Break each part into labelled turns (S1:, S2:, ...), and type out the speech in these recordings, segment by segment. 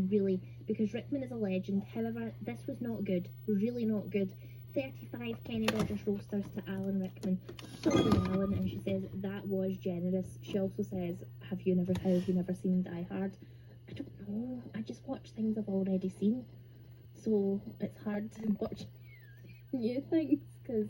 S1: really, because Rickman is a legend. However, this was not good, really not good. 35 Kenny Rogers roasters to Alan Rickman. Sorry, Alan. And she says that was generous. She also says, have you never seen Die Hard? I don't know. I just watch things I've already seen, so it's hard to watch new things because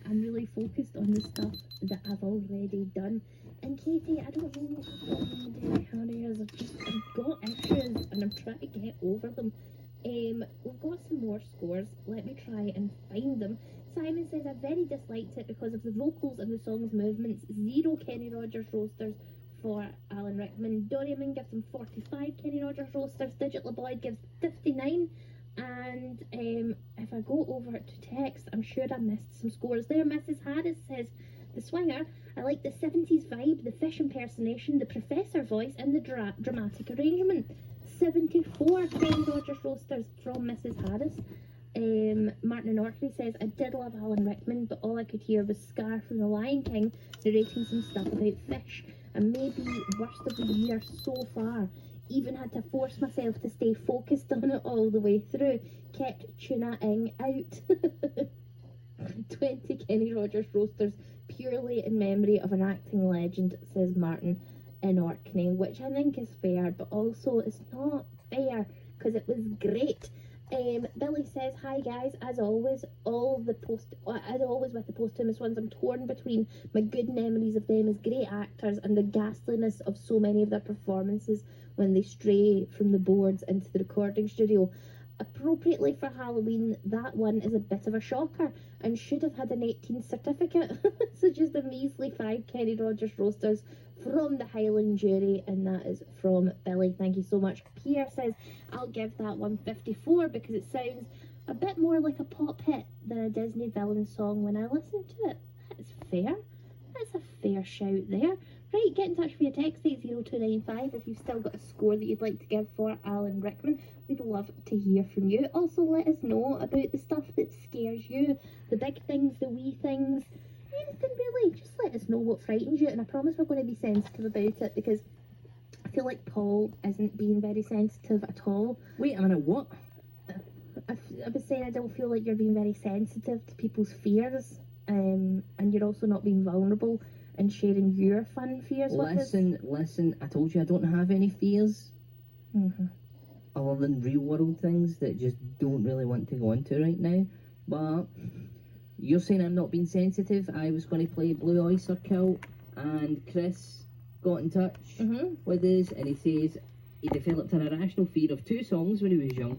S1: I'm really focused on the stuff that I've already done. And Katie, I don't know what the problem with Die Hard is. I've got issues and I'm trying to get over them. We've got some more scores. Let me try and find them. Simon says, I very disliked it because of the vocals and the song's movements. 0 Kenny Rogers roasters for Alan Rickman. Doryman gives him 45 Kenny Rogers roasters. Digital Boyd gives 59. And if I go over to text, I'm sure I missed some scores there. Mrs. Harris says, The Swinger, I like the 70s vibe, the fish impersonation, the professor voice, and the dramatic arrangement. 74 Kenny Rogers roasters from Mrs. Harris. Martin and Orkney says, I did love Alan Rickman, but all I could hear was Scar from The Lion King narrating some stuff about fish. And maybe worst of the year so far. Even had to force myself to stay focused on it all the way through. Kept tuna-ing out. 20 Kenny Rogers roasters purely in memory of an acting legend, says Martin in Orkney, which I think is fair, but also it's not fair because it was great. Billy says, hi guys, as always with the posthumous ones, I'm torn between my good memories of them as great actors and the ghastliness of so many of their performances when they stray from the boards into the recording studio. Appropriately for Halloween, that one is a bit of a shocker and should have had an 18th certificate, such as the measly 5 Kenny Rogers roasters from the Highland Jury, and that is from Billy. Thank you so much. Pierre says, I'll give that one 54 because it sounds a bit more like a pop hit than a Disney villain song when I listen to it. That's fair. That's a fair shout there. Right, get in touch via text 80295 if you've still got a score that you'd like to give for Alan Rickman. We'd love to hear from you. Also, let us know about the stuff that scares you, the big things, the wee things, anything really. Just let us know what frightens you, and I promise we're going to be sensitive about it because I feel like Paul isn't being very sensitive at all.
S2: Wait a minute, what?
S1: I was saying I don't feel like you're being very sensitive to people's fears, and you're also not being vulnerable and sharing your fun fears with us.
S2: Listen, I told you I don't have any fears. Other than real world things that just don't really want to go into right now. But you're saying I'm not being sensitive. I was going to play Blue Oyster Cult, and Chris got in touch with us, and he says he developed an irrational fear of 2 songs when he was young.